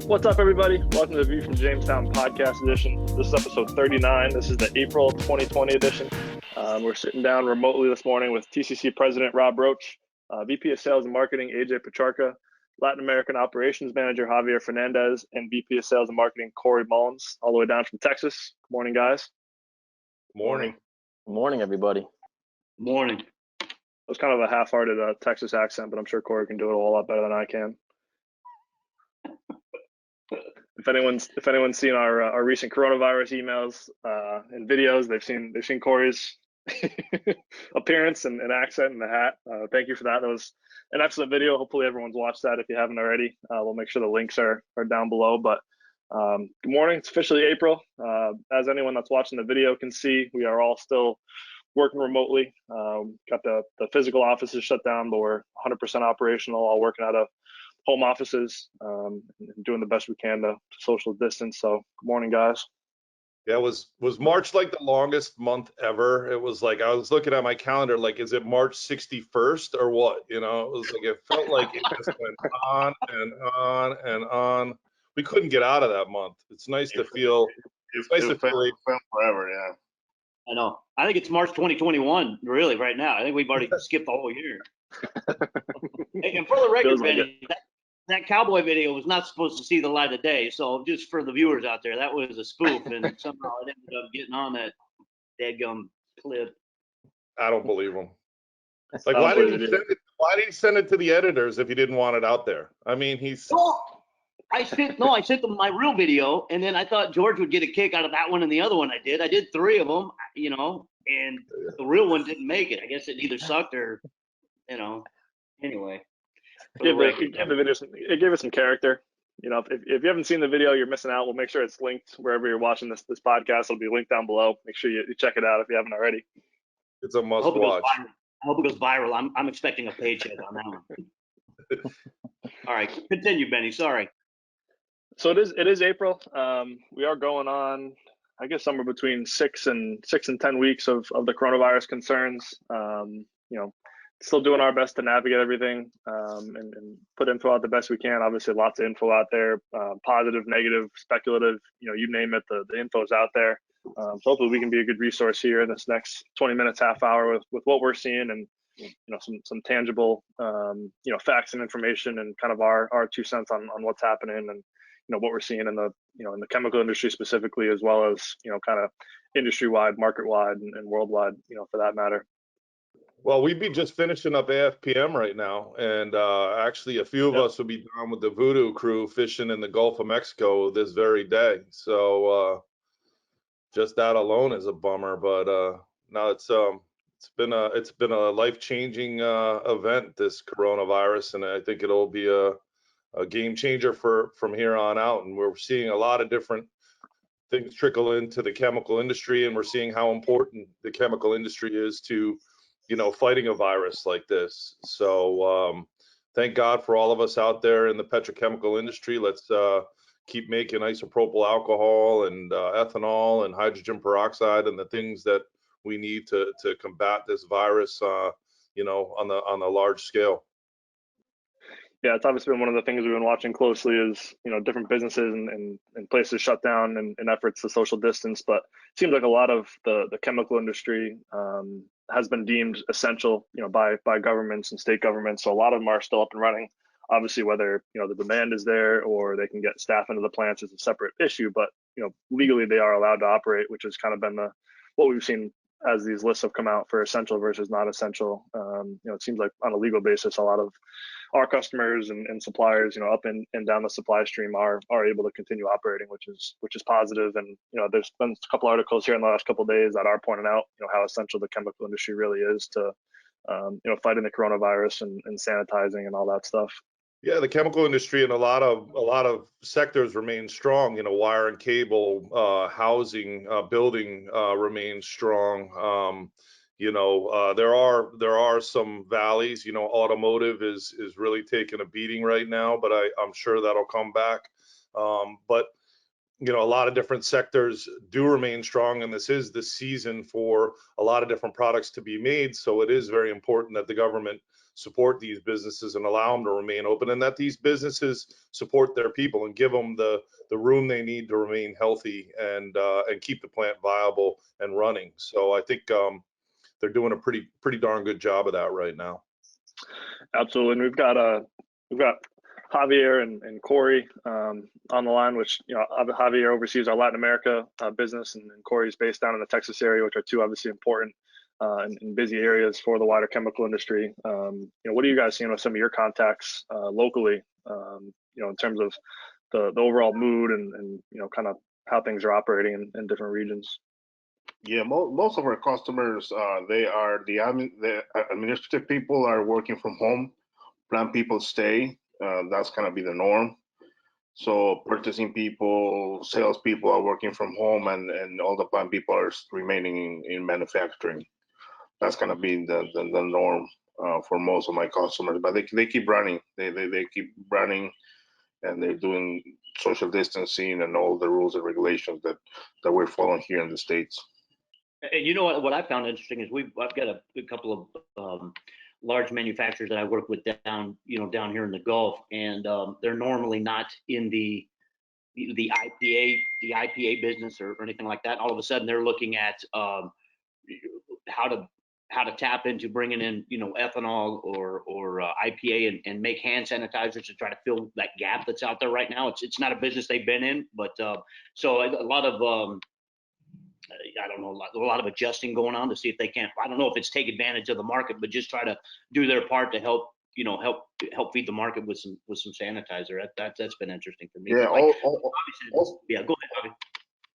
What's up, everybody? Welcome to the View from Jamestown podcast edition. This is episode 39. This is the April 2020 edition. We're sitting down remotely this morning with TCC President Rob Roach, VP of Sales and Marketing AJ Petrarca, Latin American Operations Manager Javier Fernandez, and VP of Sales and Marketing Cory Mullins, all the way down from Texas. Good morning, guys. Morning. Good morning, everybody. Morning. It was kind of a half-hearted Texas accent, but I'm sure Cory can do it a whole lot better than I can. If anyone's seen our recent coronavirus emails and videos, they've seen Cory's appearance and accent and the hat. Thank you for that. That was an excellent video. Hopefully everyone's watched that if you haven't already. We'll make sure the links are down below. But good morning. It's officially April. As anyone that's watching the video can see, we are all still working remotely. Got the physical offices shut down, but we're 100% operational, all working out of home offices, and doing the best we can to social distance. So good morning, guys. Yeah, was March like the longest month ever? It was like, I was looking at my calendar, like, is it March 61st or what? You know, it was like, it felt like it just went on and on and on. We couldn't get out of that month. It's nice to feel, It felt forever, yeah. I know. I think it's March 2021, really, right now. I think we've already skipped the whole year. And for the record, Benny, that cowboy video was not supposed to see the light of day. So just for the viewers out there, that was a spoof, and somehow it ended up getting on that dadgum clip. I don't believe him. Like, why did he send it to the editors if he didn't want it out there? I mean, I sent them my real video, and then I thought George would get a kick out of that one and the other one I did. I did 3 of them, you know, and the real one didn't make it. I guess it either sucked or, you know, anyway. It gave us some character. You know, if you haven't seen the video, you're missing out. We'll make sure it's linked wherever you're watching this podcast. It'll be linked down below. Make sure you check it out if you haven't already. It's a must watch. I hope it goes viral. I'm expecting a paycheck on that one. All right, continue, Benny. Sorry. So it is April. We are going on, I guess, somewhere between 6 and 10 weeks of the coronavirus concerns. You know, still doing our best to navigate everything and put info out the best we can. Obviously, lots of info out there, positive, negative, speculative, you know, you name it, the info's out there. So hopefully we can be a good resource here in this next 20 minutes, half hour with what we're seeing and, you know, some tangible, you know, facts and information and kind of our 2 cents on what's happening and, you know, what we're seeing in the, you know, in the chemical industry specifically, as well as, you know, kind of industry-wide, market-wide, and worldwide, you know, for that matter. Well, we'd be just finishing up AFPM right now, and actually a few of us will be down with the Voodoo crew fishing in the Gulf of Mexico this very day. So just that alone is a bummer, but no, it's been a life-changing event, this coronavirus, and I think it'll be a game changer from here on out. And we're seeing a lot of different things trickle into the chemical industry, and we're seeing how important the chemical industry is to, you know, fighting a virus like this. So thank God for all of us out there in the petrochemical industry. Let's keep making isopropyl alcohol and ethanol and hydrogen peroxide and the things that we need to combat this virus, you know, on the large scale. Yeah, it's obviously been one of the things we've been watching closely is, you know, different businesses and places shut down and efforts to social distance. But it seems like a lot of the chemical industry has been deemed essential, you know, by governments and state governments. So a lot of them are still up and running. Obviously, whether, you know, the demand is there or they can get staff into the plants is a separate issue. But, you know, legally they are allowed to operate, which has kind of been what we've seen as these lists have come out for essential versus not essential. You know, it seems like on a legal basis, a lot of our customers and suppliers, you know, up and down the supply stream are able to continue operating, which is positive. And, you know, there's been a couple articles here in the last couple of days that are pointing out, you know, how essential the chemical industry really is to, you know, fighting the coronavirus and sanitizing and all that stuff. Yeah, the chemical industry and a lot of sectors remain strong. You know, wire and cable, housing, building remains strong. You know, there are some valleys. You know, automotive is really taking a beating right now, but I'm sure that'll come back. But you know, a lot of different sectors do remain strong, and this is the season for a lot of different products to be made. So it is very important that the government support these businesses and allow them to remain open, and that these businesses support their people and give them the room they need to remain healthy and keep the plant viable and running. So I think they're doing a pretty darn good job of that right now. Absolutely, and we've got Javier and Cory on the line, which, you know, Javier oversees our Latin America business, and Cory's based down in the Texas area, which are two obviously important and busy areas for the wider chemical industry. You know, what are you guys seeing with some of your contacts locally? You know, in terms of the overall mood and you know, kind of how things are operating in different regions. Yeah, most of our customers, the administrative people are working from home. Plant people stay. That's gonna be the norm. So purchasing people, sales people are working from home, and all the plant people are remaining in manufacturing. That's gonna be the norm for most of my customers. But they keep running. They keep running, and they're doing social distancing and all the rules and regulations that we're following here in the States. And you know what I found interesting is I've got a couple of large manufacturers that I work with down here in the Gulf, and they're normally not in the IPA business or anything like that. All of a sudden, they're looking at how to tap into bringing in, you know, ethanol or IPA and make hand sanitizers to try to fill that gap that's out there right now. It's not a business they've been in, but so a lot of I don't know, a lot of adjusting going on to see if they can. I don't know if it's take advantage of the market, but just try to do their part to help feed the market with some sanitizer. That's been interesting for me. Yeah. Yeah. Go ahead, Bobby.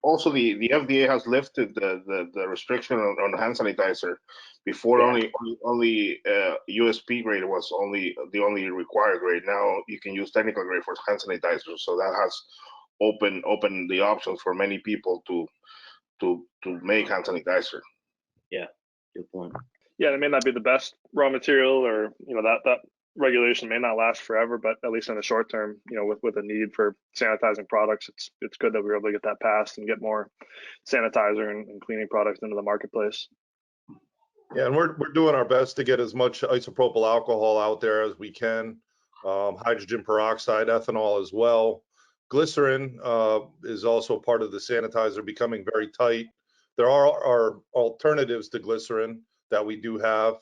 Also, the FDA has lifted the restriction on hand sanitizer. Before, only USP grade was the only required grade. Now you can use technical grade for hand sanitizer. So that has opened the options for many people to make hand sanitizer. Yeah, good point. Yeah, it may not be the best raw material, or, you know, that regulation may not last forever, but at least in the short term, you know, with a need for sanitizing products, it's good that we were able to get that passed and get more sanitizer and cleaning products into the marketplace. Yeah, and we're doing our best to get as much isopropyl alcohol out there as we can, hydrogen peroxide, ethanol as well. Glycerine is also part of the sanitizer, becoming very tight. There are alternatives to glycerin that we do have,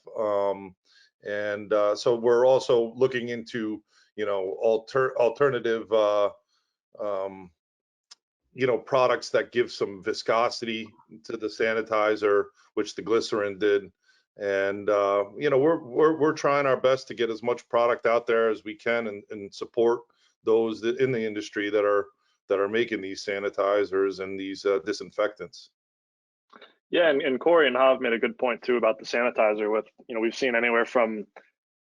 and so we're also looking into, you know, alternative you know, products that give some viscosity to the sanitizer, which the glycerin did. And you know, we're trying our best to get as much product out there as we can and support those in the industry that are making these sanitizers and these disinfectants. Yeah, and Cory and Jav made a good point too about the sanitizer. With, you know, we've seen anywhere from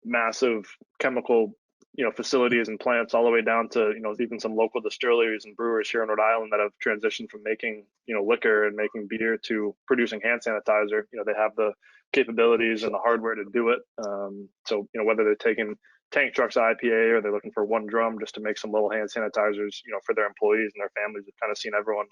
massive chemical, you know, facilities and plants all the way down to, you know, even some local distilleries and brewers here in Rhode Island that have transitioned from making, you know, liquor and making beer to producing hand sanitizer. You know, they have the capabilities and the hardware to do it. So, you know, whether they're taking tank trucks IPA or they're looking for one drum just to make some little hand sanitizers, you know, for their employees and their families, we've kind of seen everyone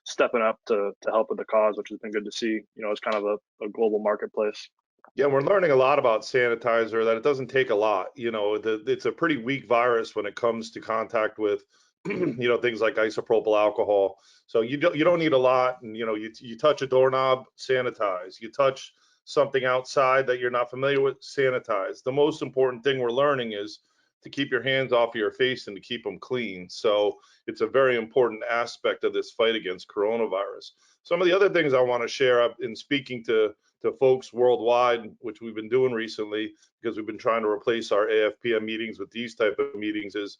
stepping up to help with the cause, which has been good to see, you know, as kind of a global marketplace. Yeah, we're learning a lot about sanitizer, that it doesn't take a lot. You know, it's a pretty weak virus when it comes to contact with, you know, things like isopropyl alcohol. So you don't need a lot. And, you know, you touch a doorknob, sanitize. You touch something outside that you're not familiar with, sanitize. The most important thing we're learning is to keep your hands off of your face and to keep them clean. So it's a very important aspect of this fight against coronavirus. Some of the other things I want to share in speaking to folks worldwide, which we've been doing recently because we've been trying to replace our AFPM meetings with these type of meetings, is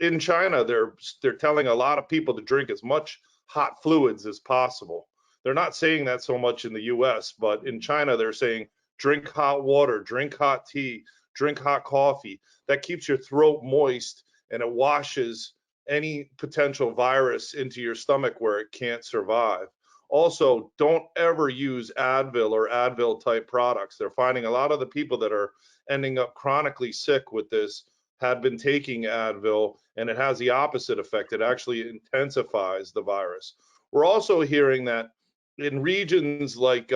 in China, they're telling a lot of people to drink as much hot fluids as possible. They're not saying that so much in the US, but in China, they're saying drink hot water, drink hot tea, drink hot coffee. That keeps your throat moist and it washes any potential virus into your stomach where it can't survive. Also, don't ever use Advil or Advil type products. They're finding a lot of the people that are ending up chronically sick with this had been taking Advil, and it has the opposite effect. It actually intensifies the virus. We're also hearing that in regions like,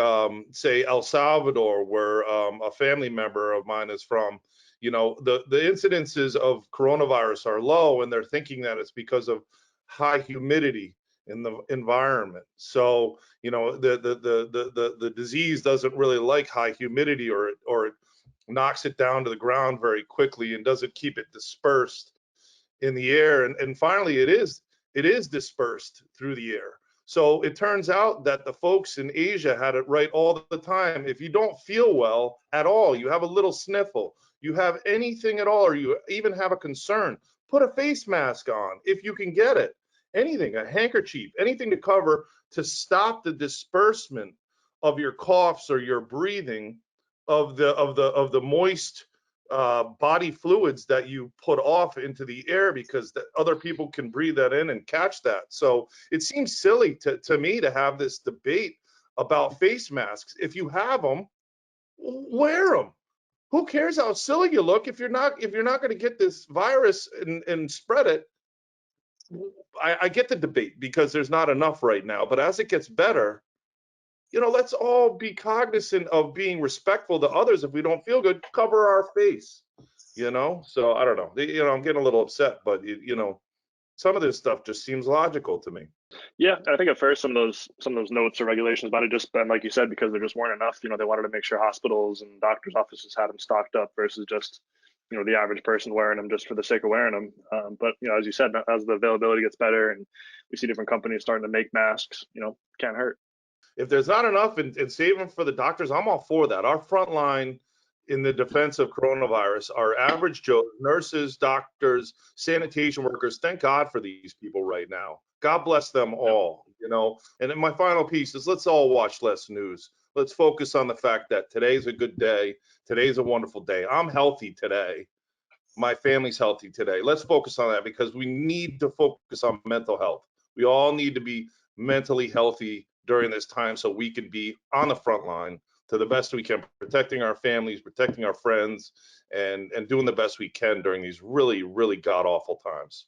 say, El Salvador, where a family member of mine is from, you know, the incidences of coronavirus are low, and they're thinking that it's because of high humidity in the environment. So, you know, the disease doesn't really like high humidity, or it knocks it down to the ground very quickly and doesn't keep it dispersed in the air. And finally, it is dispersed through the air. So it turns out that the folks in Asia had it right all the time. If you don't feel well at all, you have a little sniffle, you have anything at all, or you even have a concern, put a face mask on if you can get it. Anything, a handkerchief, anything to cover, to stop the disbursement of your coughs or your breathing of the moist body fluids that you put off into the air, because other people can breathe that in and catch that. So it seems silly to me to have this debate about face masks. If you have them, wear them. Who cares how silly you look if you're not going to get this virus and spread it? I get the debate because there's not enough right now, but as it gets better, you know, let's all be cognizant of being respectful to others. If we don't feel good, cover our face, you know? So I don't know, you know, I'm getting a little upset, but you know, some of this stuff just seems logical to me. Yeah, I think at first some of those notes or regulations might have just been, like you said, because there just weren't enough. You know, they wanted to make sure hospitals and doctors' offices had them stocked up versus just, you know, the average person wearing them just for the sake of wearing them. But you know, as you said, as the availability gets better and we see different companies starting to make masks, you know, can't hurt. If there's not enough and save them for the doctors, I'm all for that. Our front line in the defense of coronavirus are average Joe, nurses, doctors, sanitation workers. Thank God for these people right now. God bless them all, you know. And then my final piece is, let's all watch less news. Let's focus on the fact that today's a good day. Today's a wonderful day. I'm healthy today. My family's healthy today. Let's focus on that, because we need to focus on mental health. We all need to be mentally healthy during this time so we can be on the front line to the best we can, protecting our families, protecting our friends, and doing the best we can during these really, really god-awful times.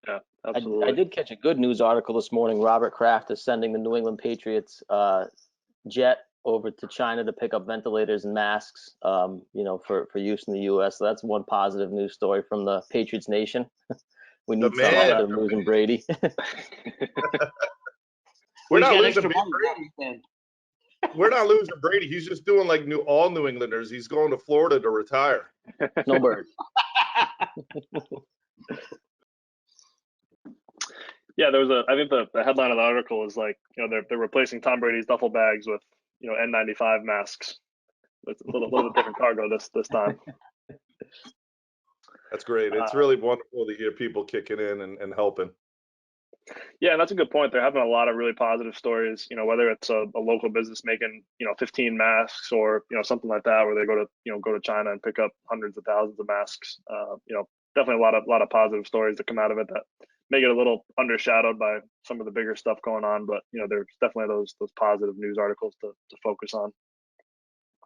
Yeah, absolutely. I did catch a good news article this morning. Robert Kraft is sending the New England Patriots jet over to China to pick up ventilators and masks, you know, for use in the U.S. So that's one positive news story from the Patriots nation. We need some after losing Brady. We're not losing Brady. We're not losing Brady. He's just doing like all New Englanders. He's going to Florida to retire. Snowbird. Yeah, there was I think the headline of the article is like, you know, they're replacing Tom Brady's duffel bags with, you know, N95 masks. It's a little bit different cargo this time. That's great. It's really wonderful to hear people kicking in and helping. Yeah, and that's a good point. They're having a lot of really positive stories, you know, whether it's a local business making, you know, 15 masks, or, you know, something like that, where they go to China and pick up hundreds of thousands of masks. You know, definitely a lot of positive stories that come out of it that may get a little undershadowed by some of the bigger stuff going on. But, you know, there's definitely those positive news articles to focus on.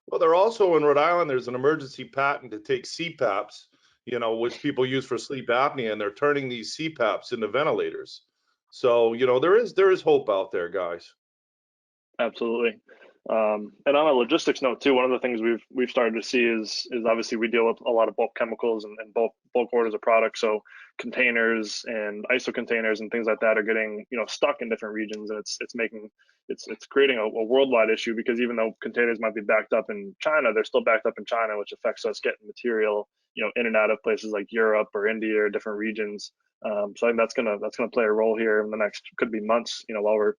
Well, they're also in Rhode Island. There's an emergency patent to take CPAPs, you know, which people use for sleep apnea, and they're turning these CPAPs into ventilators. So, you know, there is hope out there, guys. Absolutely. And on a logistics note too, one of the things we've started to see is obviously we deal with a lot of bulk chemicals and bulk orders of products. So containers and ISO containers and things like that are getting, you know, stuck in different regions, and it's creating a worldwide issue, because even though containers might be backed up in China, they're still backed up in China, which affects us getting material, you know, in and out of places like Europe or India or different regions. So I think that's gonna play a role here in the next, could be months, you know, while we're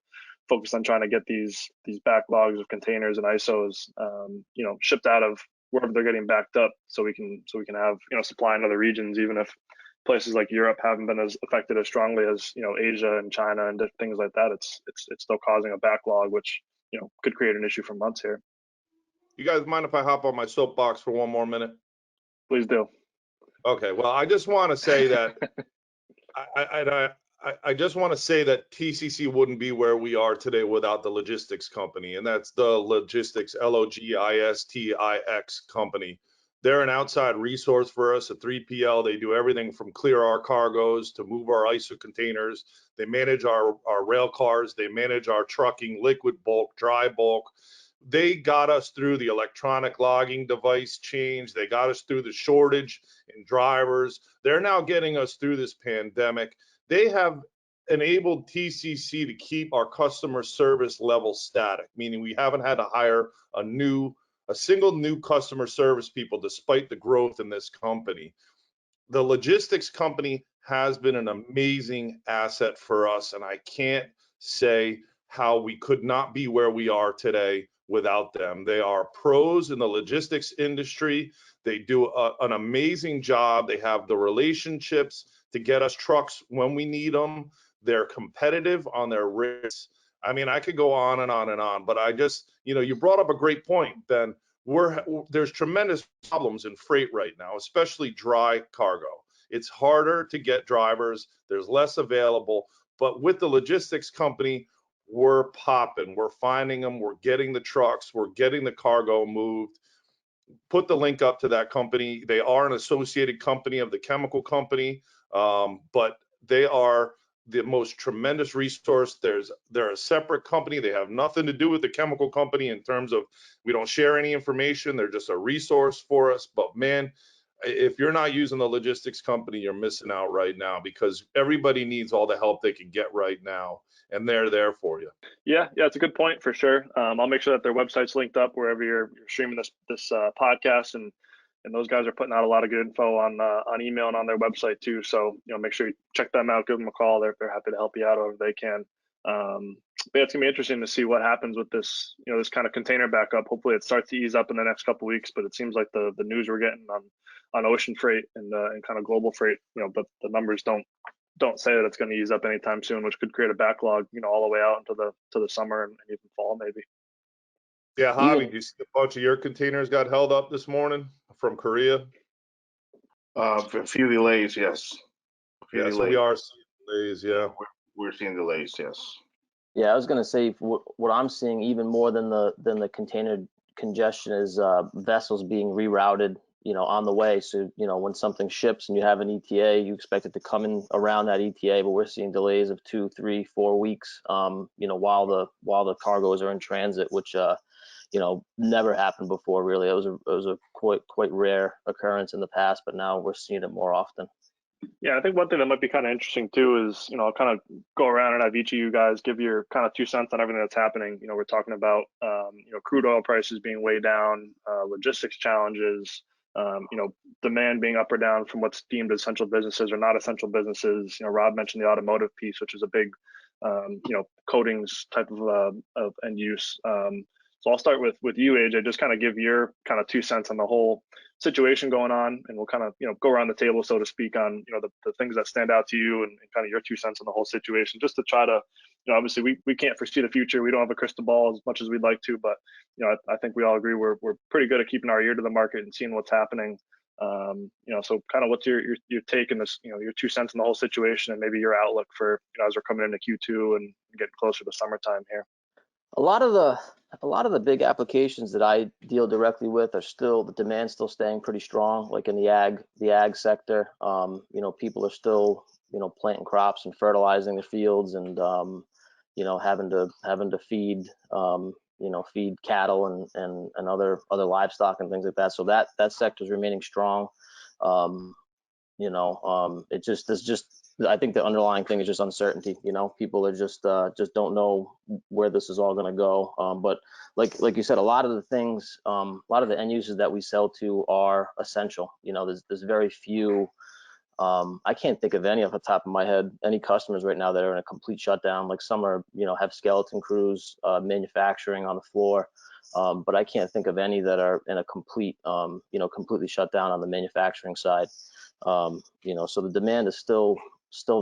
focused on trying to get these backlogs of containers and ISOs, you know, shipped out of wherever they're getting backed up, so we can have, you know, supply in other regions, even if places like Europe haven't been as affected as strongly as, you know, Asia and China and things like that. It's still causing a backlog, which, you know, could create an issue for months here. You guys mind if I hop on my soapbox for one more minute? Please do. Okay. Well, I just want to say that I just want to say that TCC wouldn't be where we are today without the logistics company, and that's the logistics, LOGISTIX company. They're an outside resource for us, a 3PL. They do everything from clear our cargoes to move our ISO containers. They manage our rail cars. They manage our trucking, liquid bulk, dry bulk. They got us through the electronic logging device change. They got us through the shortage in drivers. They're now getting us through this pandemic. They have enabled TCC to keep our customer service level static, meaning we haven't had to hire a single new customer service people despite the growth in this company. The logistics company has been an amazing asset for us, and I can't say how we could not be where we are today without them. They are pros in the logistics industry. They do an amazing job. They have the relationships to get us trucks when we need them. They're competitive on their rates. I mean, I could go on and on and on, but I just, you brought up a great point, Ben. There's tremendous problems in freight right now, especially dry cargo. It's harder to get drivers. There's less available, but with the logistics company, we're popping. We're finding them. We're getting the trucks. We're getting the cargo moved. Put the link up to that company. They are an associated company of the chemical company, but they are the most tremendous resource. They're a separate company. They have nothing to do with the chemical company in terms of we don't share any information. They're just a resource for us. But man, if you're not using the logistics company, you're missing out right now, because everybody needs all the help they can get right now, and they're there for you. Yeah, it's a good point for sure. I'll make sure that their website's linked up wherever you're streaming this podcast, and those guys are putting out a lot of good info on email and on their website too. So make sure you check them out, give them a call. They're happy to help you out however they can. But it's gonna be interesting to see what happens with this this kind of container backup. Hopefully it starts to ease up in the next couple of weeks. But it seems like the news we're getting on ocean freight and kind of global freight, but the numbers don't say that it's going to ease up anytime soon, which could create a backlog, all the way out into the summer and even fall maybe. Yeah, Javi, did you see a bunch of your containers got held up this morning from Korea? A few delays, yes. So we are seeing delays, yeah. We're seeing delays, yes. Yeah, I was gonna say what I'm seeing even more than the container congestion is vessels being rerouted, on the way. So when something ships and you have an ETA, you expect it to come in around that ETA, but we're seeing delays of 2, 3, 4 weeks, while the cargoes are in transit, which never happened before really. It was a quite rare occurrence in the past, but now we're seeing it more often. Yeah, I think one thing that might be kind of interesting too is, I'll kind of go around and have each of you guys give your kind of 2 cents on everything that's happening. We're talking about, crude oil prices being way down, logistics challenges, demand being up or down from what's deemed essential businesses or not essential businesses. Robb mentioned the automotive piece, which is a big, coatings type of end use. So I'll start with you, AJ. Just kind of give your kind of 2 cents on the whole situation going on, and we'll kind of go around the table, so to speak, on the things that stand out to you and kind of your 2 cents on the whole situation, just to try to obviously we can't foresee the future. We don't have a crystal ball as much as we'd like to, but I think we all agree we're pretty good at keeping our ear to the market and seeing what's happening. So kind of what's your take in this, your 2 cents on the whole situation, and maybe your outlook for as we're coming into Q2 and getting closer to summertime here. A lot of the big applications that I deal directly with are still, the demand's still staying pretty strong, like in the ag sector. People are still, planting crops and fertilizing the fields, and having to feed feed cattle and other livestock and things like that. So that sector is remaining strong. I think the underlying thing is just uncertainty. People are just don't know where this is all going to go. But like you said, a lot of the things, a lot of the end users that we sell to are essential. There's very few. I can't think of any off the top of my head, any customers right now that are in a complete shutdown. Like some are, have skeleton crews, manufacturing on the floor. But I can't think of any that are in a complete, completely shut down on the manufacturing side. So the demand is still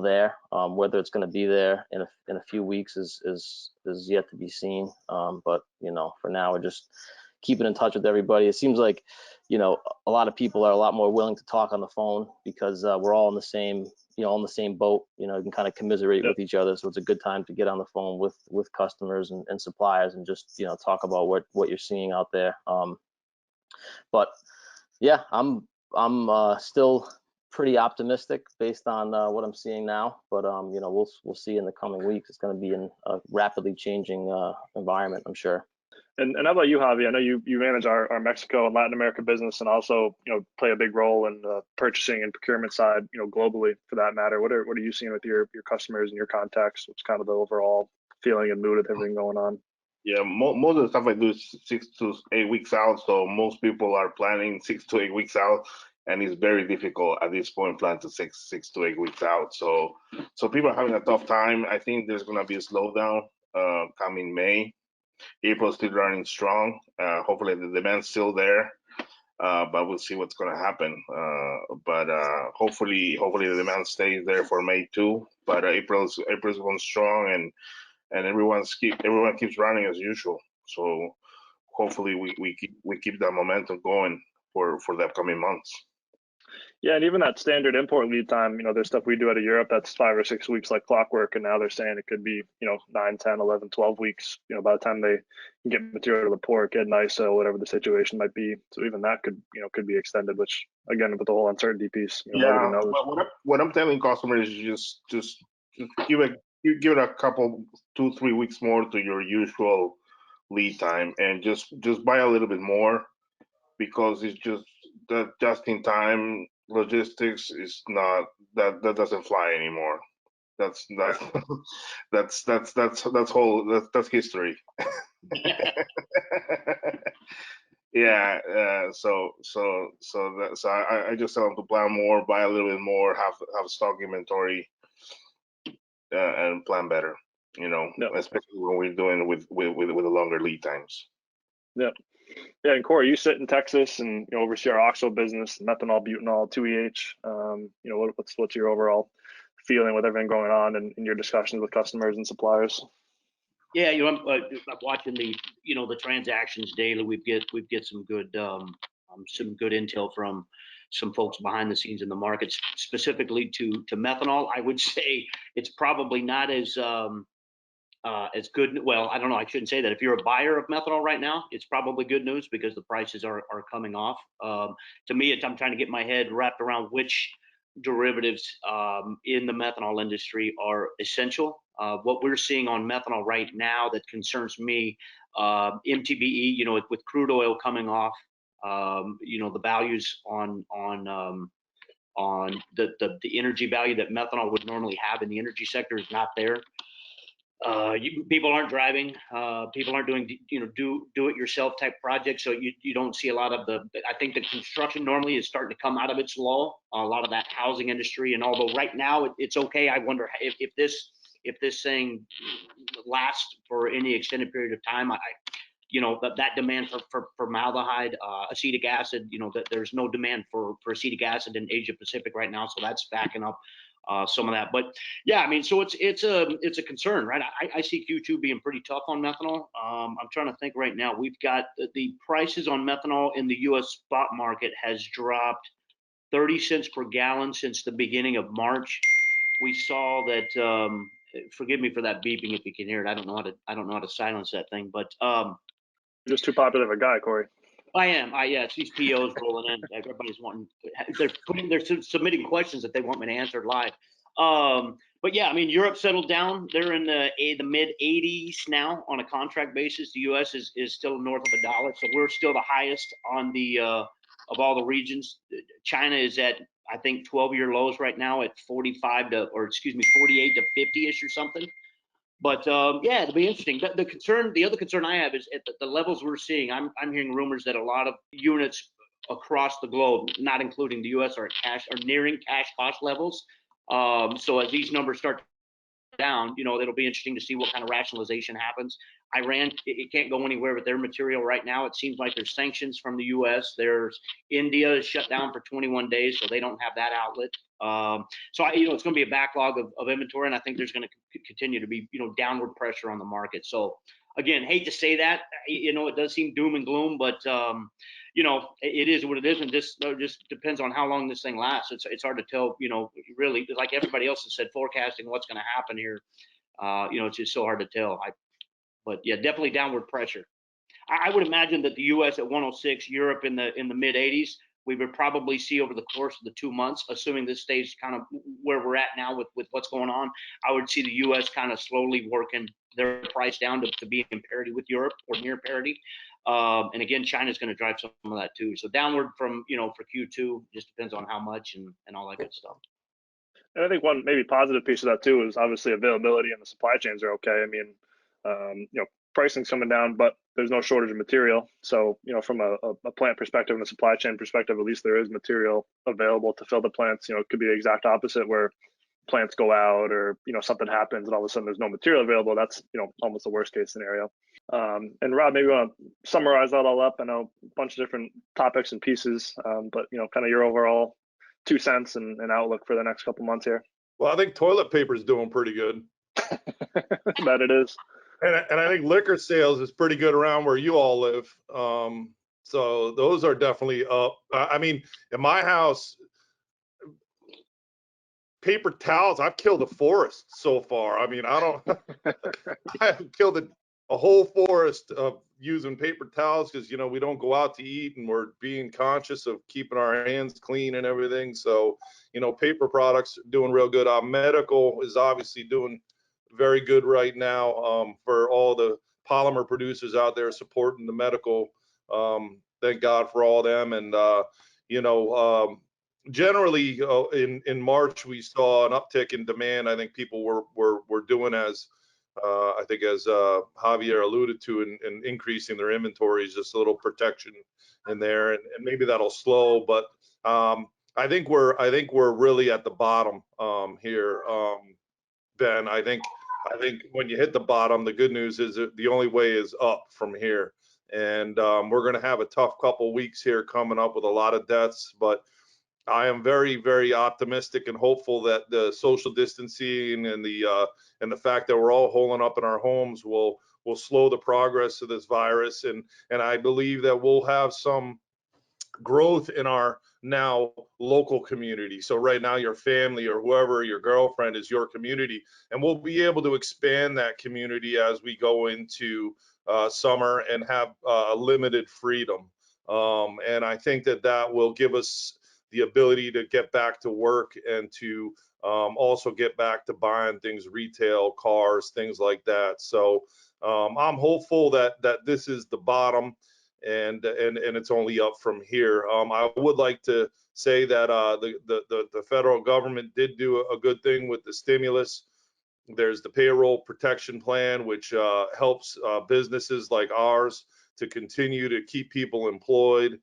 there. Whether it's going to be there in a few weeks is yet to be seen. But for now, we're just keeping in touch with everybody. It seems like a lot of people are a lot more willing to talk on the phone because we're all in the same boat. You can kind of commiserate with each other. So it's a good time to get on the phone with customers and suppliers and just talk about what you're seeing out there. But Yeah, I'm still pretty optimistic based on what I'm seeing now, but you know, we'll see in the coming weeks. It's going to be in a rapidly changing environment, I'm sure. And how about you, Javi? I know you manage our Mexico and Latin America business, and also play a big role in the purchasing and procurement side, globally for that matter. What are you seeing with your customers and your contacts? What's kind of the overall feeling and mood of everything going on? Yeah, most of the stuff I do is 6 to 8 weeks out. So most people are planning 6 to 8 weeks out, and it's very difficult at this point plan to 6 to 8 weeks out. So people are having a tough time. I think there's gonna be a slowdown coming May. April's still running strong. Hopefully the demand's still there, but we'll see what's gonna happen. But hopefully the demand stays there for May too. But April's going strong, and everyone keeps running as usual. So hopefully we keep that momentum going for the upcoming months. Yeah, and even that standard import lead time, there's stuff we do out of Europe that's 5 or 6 weeks like clockwork, and now they're saying it could be 9, 10, 11, 12 weeks by the time they can get material to the port, get an ISO, whatever the situation might be. So even that could be extended, which again, with the whole uncertainty piece, nobody knows. What I'm telling customers is just give it a couple 2-3 weeks more to your usual lead time, and just buy a little bit more, because it's just that just in time logistics is not that doesn't fly anymore. That's history. Yeah. So I just tell them to plan more, buy a little bit more, have stock inventory, and plan better. Especially when we're doing with the longer lead times. Yeah. Yeah, and Cory, you sit in Texas and oversee our OXO business, methanol, butanol, 2EH. What's your overall feeling with everything going on and in your discussions with customers and suppliers? Yeah, I'm watching the transactions daily. We get some good intel from some folks behind the scenes in the markets, specifically to methanol. I would say it's probably not as good. Well, I don't know. I shouldn't say that. If you're a buyer of methanol right now, it's probably good news because the prices are coming off. To me, I'm trying to get my head wrapped around which derivatives in the methanol industry are essential. What we're seeing on methanol right now that concerns me, MTBE, with crude oil coming off, the values on the energy value that methanol would normally have in the energy sector is not there. People aren't driving. People aren't doing do it yourself type projects. So you don't see a lot of I think the construction normally is starting to come out of its lull. A lot of that housing industry, and although right now it's okay, I wonder if this thing lasts for any extended period of time. That demand for formaldehyde, acetic acid, that there's no demand for acetic acid in Asia Pacific right now, so that's backing up some of that. But yeah, I mean, so it's a concern, right? I see Q2 being pretty tough on methanol. I'm trying to think right now. We've got the prices on methanol in the U.S. spot market has dropped 30 cents per gallon since the beginning of March. We saw that. Forgive me for that beeping if you can hear it. I don't know how to silence that thing, but You're just too popular of a guy, Cory. I am. Yeah, it's these POs rolling in. Everybody's wanting. They're submitting questions that they want me to answer live. But yeah, I mean, Europe settled down. They're in the mid 80s now on a contract basis. The U.S. is still north of $1, so we're still the highest on the of all the regions. China is at, I think, 12-year lows right now at 48 to 50-ish or something. But yeah, it'll be interesting. The other concern I have is at the levels we're seeing. I'm hearing rumors that a lot of units across the globe, not including the U.S., are nearing cash cost levels. So as these numbers start down, it'll be interesting to see what kind of rationalization happens. Iran, it can't go anywhere with their material right now. It seems like there's sanctions from the U.S. India is shut down for 21 days, so they don't have that outlet. So it's going to be a backlog of inventory, and I think there's going to continue to be downward pressure on the market. So again, hate to say that, it does seem doom and gloom, but it is what it is, and this just depends on how long this thing lasts. It's hard to tell, really, like everybody else has said, forecasting what's going to happen here. It's just so hard to tell. But yeah, definitely downward pressure. I would imagine that the U.S. at 106, Europe in the mid 80s. we would probably see over the course of the 2 months, assuming this stays kind of where we're at now with what's going on, I would see the U.S. kind of slowly working their price down to be in parity with Europe or near parity. And again, China's going to drive some of that too. So downward from, for Q2, just depends on how much and all that good stuff. And I think one maybe positive piece of that too is obviously availability and the supply chains are okay. I mean, pricing's coming down, but there's no shortage of material. So, from a plant perspective and a supply chain perspective, at least there is material available to fill the plants. It could be the exact opposite where plants go out or, something happens and all of a sudden there's no material available. That's, almost the worst case scenario. And Rob, maybe you want to summarize that all up. I know a bunch of different topics and pieces, but, kind of your overall 2 cents and outlook for the next couple months here. Well, I think toilet paper is doing pretty good. That it is. And I think liquor sales is pretty good around where you all live. So those are definitely up. I mean, in my house, paper towels, I've killed a forest so far. I mean, I have killed a whole forest of using paper towels because, we don't go out to eat and we're being conscious of keeping our hands clean and everything. So, paper products are doing real good. Medical is obviously doing very good right now for all the polymer producers out there supporting the medical. Thank God for all them. And, generally in March, we saw an uptick in demand. I think people were doing as Javier alluded to in increasing their inventories, just a little protection in there, and maybe that'll slow. But I think we're really at the bottom here, Ben. I think when you hit the bottom, the good news is that the only way is up from here. And we're going to have a tough couple weeks here coming up with a lot of deaths, but I am very, very optimistic and hopeful that the social distancing and the fact that we're all holing up in our homes will slow the progress of this virus. And I believe that we'll have some growth in our now local community. So right now your family or whoever, your girlfriend is your community, and we'll be able to expand that community as we go into summer and have limited freedom. And I think that will give us the ability to get back to work and to also get back to buying things, retail, cars, things like that. So I'm hopeful that this is the bottom, and it's only up from here. I would like to say that the federal government did do a good thing with the stimulus. There's the payroll protection plan, which helps businesses like ours to continue to keep people employed.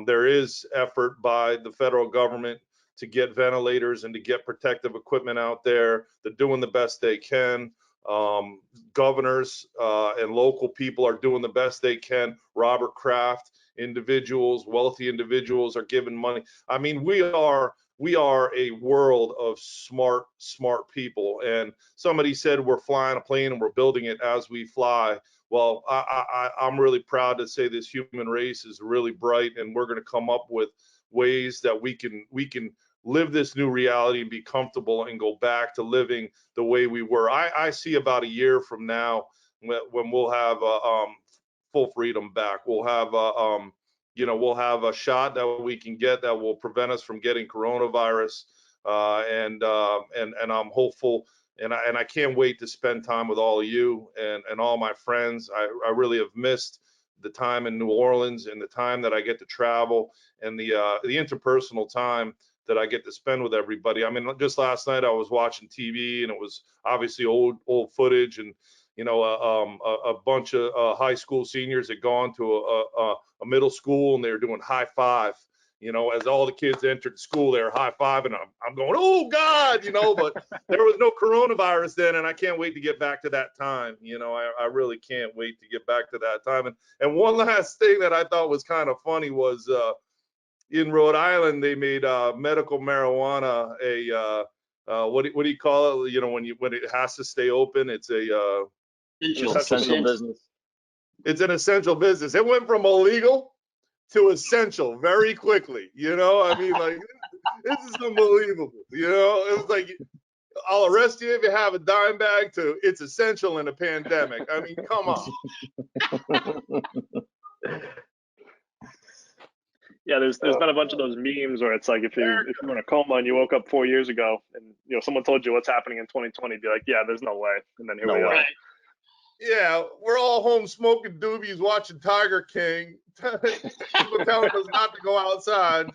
There is effort by the federal government to get ventilators and to get protective equipment out there. They're doing the best they can. Governors and local people are doing the best they can. Robert Kraft, individuals, wealthy individuals are giving money. I mean, we are a world of smart people. And somebody said we're flying a plane and we're building it as we fly. Well, I'm really proud to say this human race is really bright, and we're going to come up with ways that we can live this new reality and be comfortable and go back to living the way we were. I see about a year from now when we'll have full freedom back. We'll have we'll have a shot that we can get that will prevent us from getting coronavirus, and I'm hopeful. And I can't wait to spend time with all of you and all my friends. I really have missed the time in New Orleans and the time that I get to travel and the interpersonal time that I get to spend with everybody. I mean, just last night I was watching TV and it was obviously old footage, and a bunch of high school seniors had gone to a middle school and they were doing high five. As all the kids entered school, they were high fiving. I'm going, oh God, but there was no coronavirus then, and I can't wait to get back to that time. I really can't wait to get back to that time. And one last thing that I thought was kind of funny was in Rhode Island they made medical marijuana what do you call it? When it has to stay open, it's a essential business. It's an essential business. It went from illegal to essential very quickly. I mean, like, this is unbelievable. It was like, I'll arrest you if you have a dime bag, to it's essential in a pandemic. I mean, come on. Yeah, there's been a bunch of those memes where it's like if you were in a coma and you woke up 4 years ago and someone told you what's happening in 2020, be like, yeah, there's no way, and then here we are. Right. Yeah, we're all home smoking doobies, watching Tiger King. People telling us not to go outside.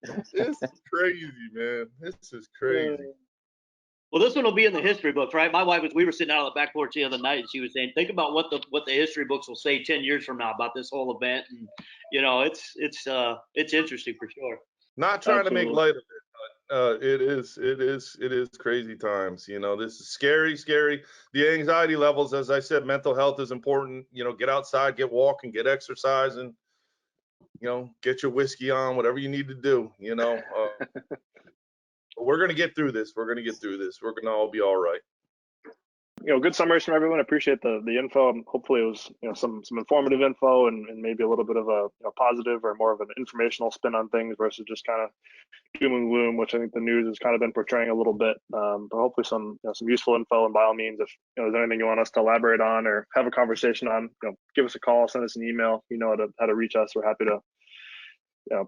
This is crazy, man. This is crazy. Well, this one will be in the history books, right? My wife we were sitting out on the back porch the other night, and she was saying, think about what the history books will say 10 years from now about this whole event, and it's interesting for sure. Not trying to make light of it, but it is crazy times. This is scary. The anxiety levels, as I said, mental health is important. Get outside, get walking, get exercise, and get your whiskey on, whatever you need to do. But we're gonna get through this. We're gonna all be all right. Good summers from everyone. Appreciate the info. Hopefully it was some informative info and maybe a little bit of a positive or more of an informational spin on things versus just kind of doom and gloom, which I think the news has kind of been portraying a little bit. But hopefully some useful info. And by all means, if there's anything you want us to elaborate on or have a conversation on, give us a call, send us an email. You know how to reach us. We're happy to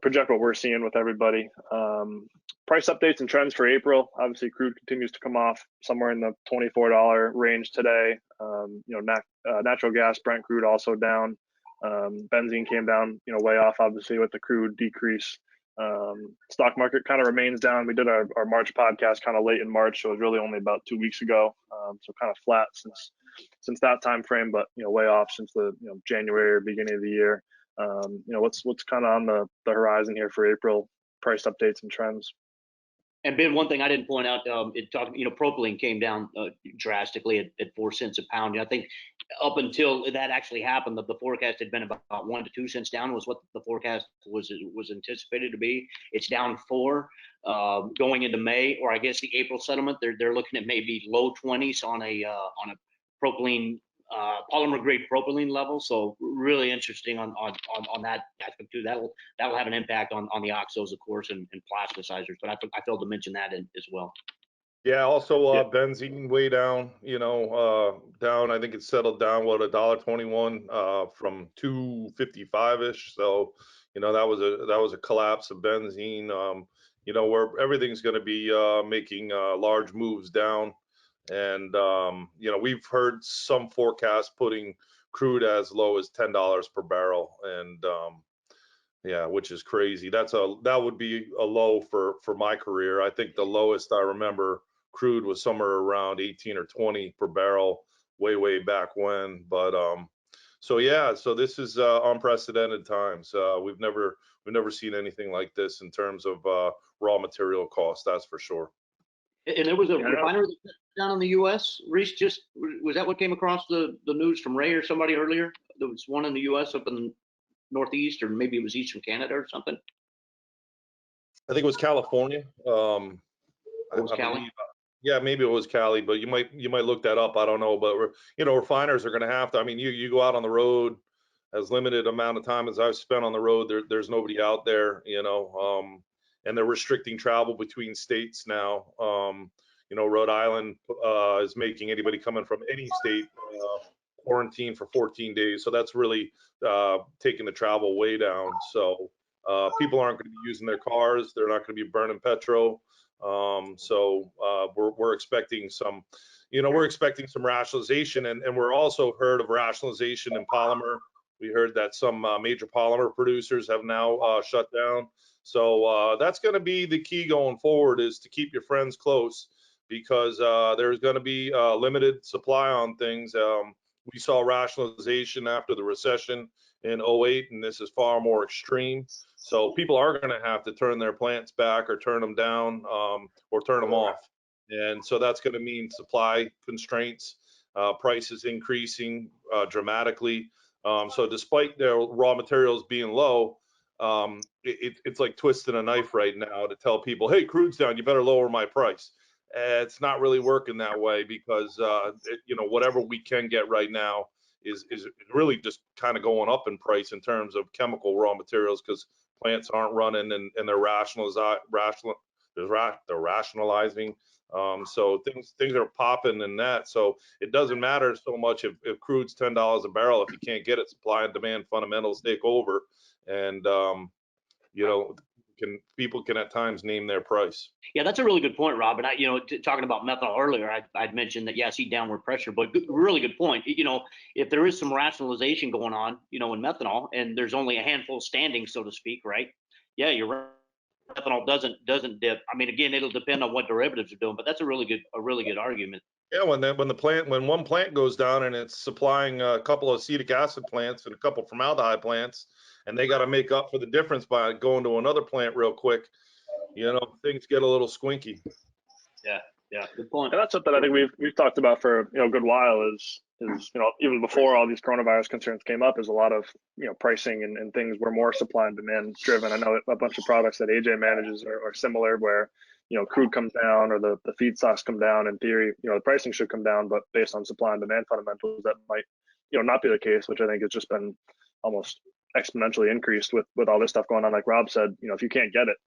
project what we're seeing with everybody. Price updates and trends for April. Obviously, crude continues to come off somewhere in the $24 range today. Natural gas, Brent crude also down. Benzene came down, way off, obviously, with the crude decrease. Stock market kind of remains down. We did our March podcast kind of late in March, so it was really only about 2 weeks ago. So kind of flat since that time frame, but way off since the January or beginning of the year. What's kind of on the horizon here for April price updates and trends? And Ben, one thing I didn't point out, propylene came down drastically at 4 cents a pound. I think up until that actually happened, the forecast had been about 1 to 2 cents down was what the forecast was anticipated to be. It's down 4 going into May, or I guess the April settlement. They're looking at maybe low 20s on a propylene polymer grade propylene level. So really interesting on that aspect too. That'll have an impact on the oxos, of course, and plasticizers. But I failed to mention that as well. Yeah. Also, benzene way down. Down. I think it's settled down $1.21 from 255 ish. So that was a collapse of benzene. Where everything's going to be making large moves down. And, we've heard some forecasts putting crude as low as $10 per barrel. And, which is crazy. That would be a low for my career. I think the lowest I remember crude was somewhere around 18 or 20 per barrel way back when. But, so this is unprecedented times. We've never seen anything like this in terms of raw material costs. That's for sure. And there was a refinery down in the U.S. Reese, was that what came across the news from Ray or somebody earlier? There was one in the U.S. up in the Northeast, or maybe it was Eastern Canada or something. I think it was California. It was Cali. Yeah, maybe it was Cali, but you might look that up. I don't know, but refiners are going to have to. I mean, you go out on the road as limited amount of time as I've spent on the road. There's nobody out there, and they're restricting travel between states now. Rhode Island is making anybody coming from any state quarantine for 14 days. So that's really taking the travel way down. So people aren't going to be using their cars. They're not going to be burning petrol. So we're expecting some, rationalization, and we're also heard of rationalization in polymer. We heard that some major polymer producers have now shut down. So that's going to be the key going forward, is to keep your friends close, because there's going to be limited supply on things. We saw rationalization after the recession in 08, and this is far more extreme. So people are going to have to turn their plants back or turn them down or turn them off. And so that's going to mean supply constraints, prices increasing dramatically. So despite their raw materials being low, it's like twisting a knife right now to tell people, hey, crude's down, you better lower my price. It's not really working that way, because whatever we can get right now is really just kind of going up in price in terms of chemical raw materials, because plants aren't running and they're rationalizing. So things are popping in that. So it doesn't matter so much if crude's $10 a barrel. If you can't get it, supply and demand fundamentals take over. And people can at times name their price. Yeah, that's a really good point, Rob. And talking about methanol earlier, I'd mentioned that, yeah, I see downward pressure, but really good point. If there is some rationalization going on, in methanol, and there's only a handful standing, so to speak, right? Yeah, you're right. Methanol doesn't dip. I mean, again, it'll depend on what derivatives are doing, but that's a really good argument. Yeah, when one plant goes down and it's supplying a couple of acetic acid plants and a couple of formaldehyde plants, and they got to make up for the difference by going to another plant real quick, things get a little squinky. Yeah, good point. And that's something I think we've talked about for a good while is even before all these coronavirus concerns came up, is a lot of pricing and things were more supply and demand driven. I know a bunch of products that AJ manages are similar, where crude comes down or the feedstocks come down. In theory, the pricing should come down, but based on supply and demand fundamentals, that might not be the case, which I think has just been almost exponentially increased with all this stuff going on. Like Rob said, if you can't get it,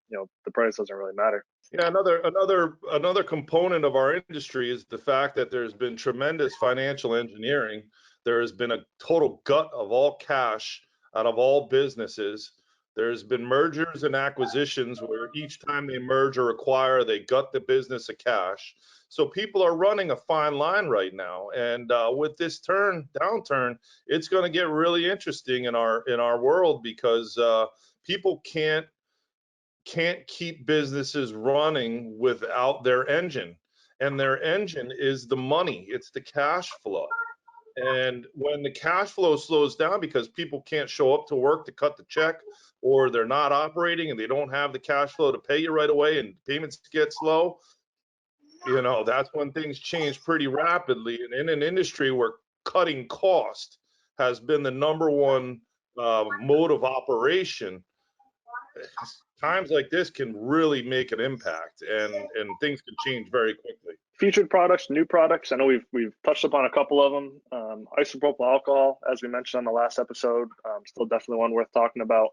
the price doesn't really matter. Yeah, another component of our industry is the fact that there's been tremendous financial engineering. There has been a total gut of all cash out of all businesses. There's been mergers and acquisitions where each time they merge or acquire, they gut the business of cash. So people are running a fine line right now, and with this downturn, it's going to get really interesting in our world, because people can't keep businesses running without their engine, and their engine is the money. It's the cash flow. And when the cash flow slows down because people can't show up to work to cut the check, or they're not operating and they don't have the cash flow to pay you right away and payments get slow, that's when things change pretty rapidly. And in an industry where cutting cost has been the number one mode of operation, times like this can really make an impact, and things can change very quickly. Featured products, new products. I know we've touched upon a couple of them. Isopropyl alcohol, as we mentioned on the last episode, still definitely one worth talking about.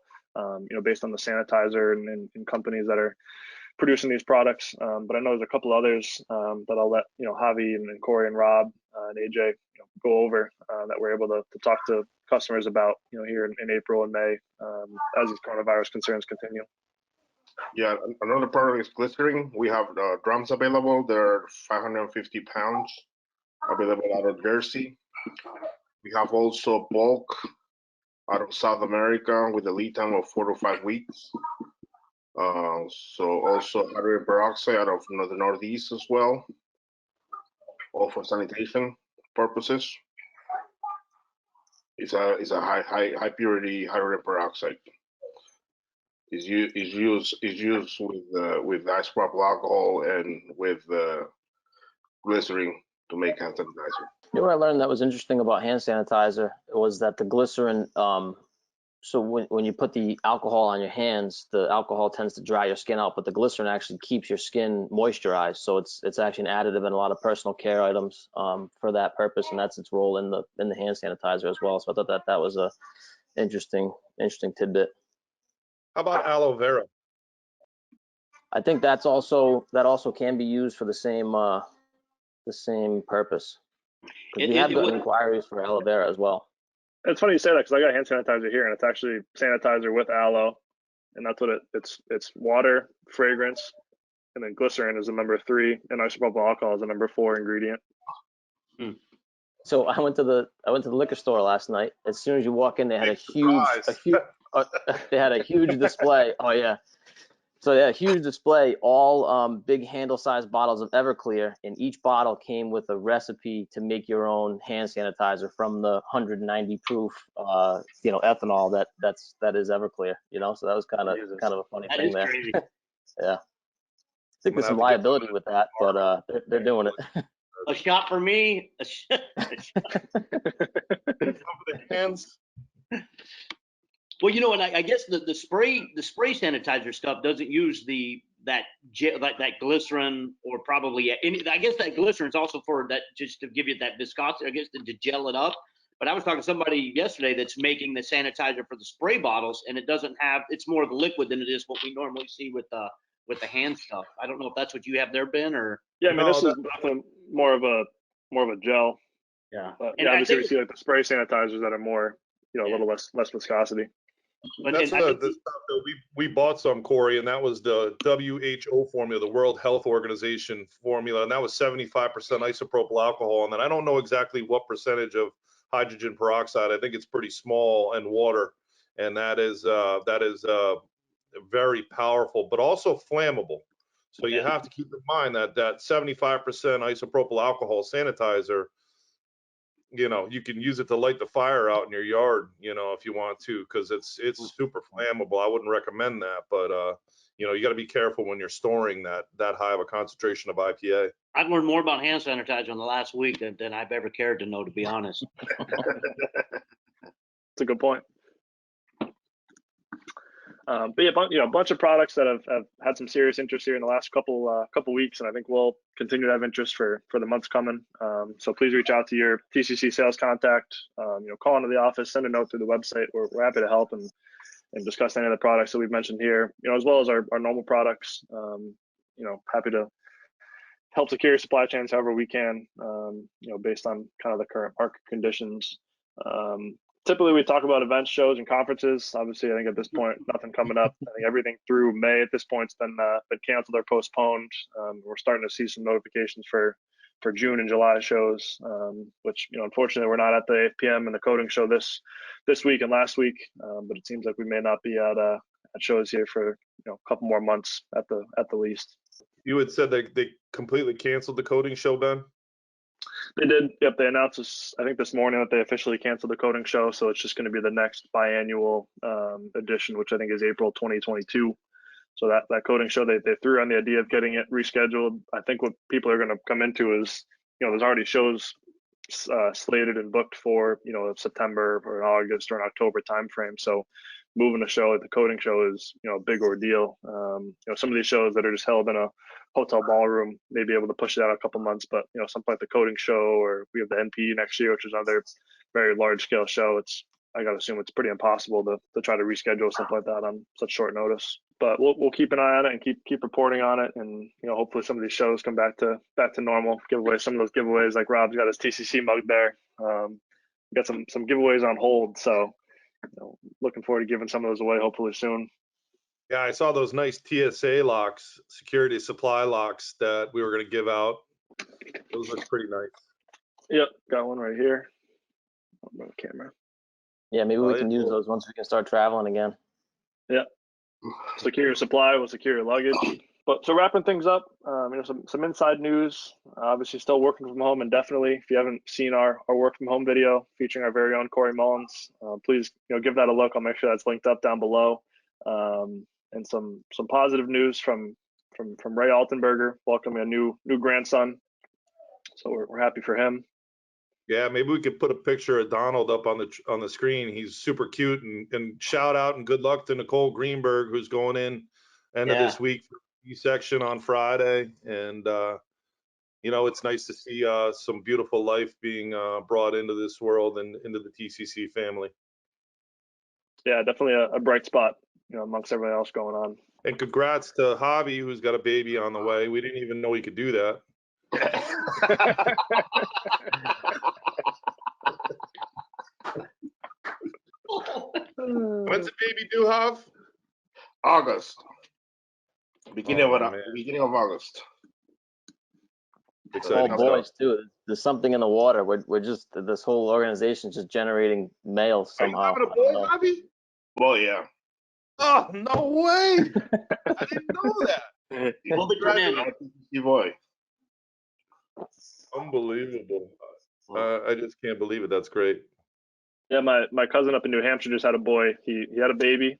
Based on the sanitizer and companies that are producing these products. But I know there's a couple others that I'll let Javi and Cory and Rob and AJ go over that we're able to talk to customers about here in April and May as these coronavirus concerns continue. Yeah, another product is Glycerine. We have drums available. They're 550 pounds, available out of Jersey. We have also bulk out of South America with a lead time of 4 to 5 weeks. So also hydrogen peroxide out of the Northeast as well, all for sanitation purposes. It's a high purity hydrogen peroxide. Is used with isopropyl alcohol and with glycerin to make hand sanitizer. What I learned that was interesting about hand sanitizer was that the glycerin, so when you put the alcohol on your hands, the alcohol tends to dry your skin out, but the glycerin actually keeps your skin moisturized. So it's actually an additive in a lot of personal care items for that purpose, and that's its role in the hand sanitizer as well. So I thought that was a interesting tidbit. How about aloe vera? I think that also can be used for the same purpose. Because we have gotten inquiries for aloe vera as well. It's funny you say that, because I got hand sanitizer here, and it's actually sanitizer with aloe, and that's what it's water, fragrance, and then glycerin is the number 3, and isopropyl alcohol is the number 4 ingredient. So I went to the liquor store last night. As soon as you walk in, they had a huge display. Oh yeah. So yeah, huge display, all big handle-sized bottles of Everclear, and each bottle came with a recipe to make your own hand sanitizer from the 190 proof, ethanol that is Everclear. So that was kind of a funny thing there. Crazy. Yeah, I think there's some liability with that, but they're doing it. A shot for me. A shot. Over the hands. Well, and I guess the spray sanitizer stuff doesn't use that glycerin, or probably I guess that glycerin is also for that, just to give you that viscosity, I guess, to gel it up. But I was talking to somebody yesterday that's making the sanitizer for the spray bottles, and it's more of a liquid than it is what we normally see with the hand stuff. I don't know if that's what you have there, Ben, or. Yeah, I mean, this is definitely more of a gel. Yeah. But obviously we see like the spray sanitizers that are more, a little less viscosity. That's the stuff that we bought some, Cory, and that was the WHO formula, the World Health Organization formula, and that was 75% isopropyl alcohol. And then I don't know exactly what percentage of hydrogen peroxide. I think it's pretty small, and water, and that is very powerful, but also flammable. So you have to keep in mind that 75% isopropyl alcohol sanitizer, you know, you can use it to light the fire out in your yard, you know, if you want to, because it's super flammable. I wouldn't recommend that, but you know, you got to be careful when you're storing that high of a concentration of IPA. I've learned more about hand sanitizer in the last week than I've ever cared to know, to be honest. That's a good point. But yeah, you know, a bunch of products that have had some serious interest here in the last couple weeks, and I think we'll continue to have interest for the months coming. So please reach out to your TCC sales contact. You know, call into the office, send a note through the website. We're happy to help and discuss any of the products that we've mentioned here. You know, as well as our normal products. You know, happy to help secure your supply chains however we can. You know, based on kind of the current market conditions. Typically, we talk about events, shows, and conferences. Obviously, I think at this point, nothing coming up. I think everything through May at this point's been canceled or postponed. We're starting to see some notifications for June and July shows, which, you know, unfortunately, we're not at the AFPM and the coating show this week and last week. But it seems like we may not be at shows here for, you know, a couple more months at the least. You had said they completely canceled the coating show, Ben? They did. Yep. They announced this, I think, this morning that they officially canceled the coating show. So it's just going to be the next biannual edition, which I think is April 2022. So that coating show, they threw on the idea of getting it rescheduled. I think what people are going to come into is, you know, there's already shows slated and booked for, you know, September or August or an October timeframe. So moving a show at the coating show is, you know, a big ordeal. You know, some of these shows that are just held in a hotel ballroom may be able to push it out a couple months, but, you know, something like the coating show, or we have the NP next year, which is another very large scale show. I got to assume it's pretty impossible to try to reschedule something like that on such short notice. But we'll keep an eye on it and keep reporting on it, and, you know, hopefully some of these shows come back to normal. Give away some of those giveaways, like Robb's got his TCC mug there. Got some giveaways on hold, so, you know, looking forward to giving some of those away hopefully soon. Yeah, I saw those nice TSA locks, security supply locks that we were going to give out. Those look pretty nice. Yep, got one right here. On the camera. Yeah, maybe we can use those once we can start traveling again. Yeah. Secure your supply will secure your luggage. But so wrapping things up, you know, some inside news. Obviously, still working from home indefinitely. If you haven't seen our work from home video featuring our very own Cory Mullins, please, you know, give that a look. I'll make sure that's linked up down below. And some positive news from Ray Altenberger, welcoming a new grandson. So we're happy for him. Yeah, maybe we could put a picture of Donald up on the screen. He's super cute, and shout out and good luck to Nicole Greenberg, who's going in end of this week for C-section on Friday. And you know, it's nice to see some beautiful life being brought into this world and into the TCC family. Yeah, definitely a bright spot, you know, amongst everything else going on. And congrats to Javi, who's got a baby on the way. We didn't even know he could do that. When's the baby due, Jav? August. Beginning of August. Oh, boys too. There's something in the water. We're just, this whole organization is just generating male somehow. Are you having a boy, Javi? Well, yeah. Oh, no way! I didn't know that. Hold the Fernandez. Boy. Unbelievable. I just can't believe it. That's great. Yeah, my cousin up in New Hampshire just had a boy. He had a baby.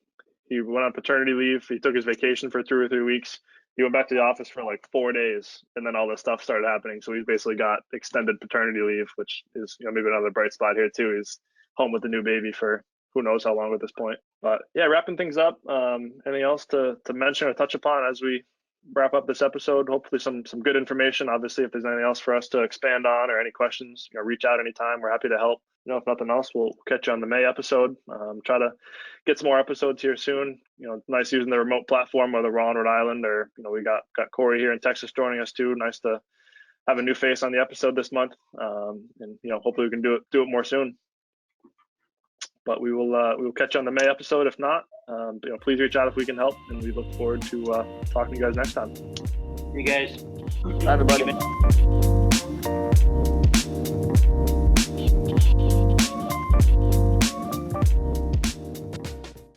He went on paternity leave. He took his vacation for 2 or 3 weeks. He went back to the office for like 4 days, and then all this stuff started happening. So he's basically got extended paternity leave, which is, you know, maybe another bright spot here too. He's home with the new baby for who knows how long at this point. But yeah, wrapping things up. Anything else to mention or touch upon as we wrap up this episode? Hopefully some good information. Obviously, if there's anything else for us to expand on or any questions, you know, reach out anytime. We're happy to help. You know, if nothing else, we'll catch you on the May episode. Try to get some more episodes here soon. You know, nice using the remote platform, whether we're on Rhode Island or, you know, we got Cory here in Texas joining us too. Nice to have a new face on the episode this month. And, you know, hopefully we can do it more soon. But we will catch you on the May episode. If not, please reach out if we can help, and we look forward to talking to you guys next time. You guys. Bye, everybody.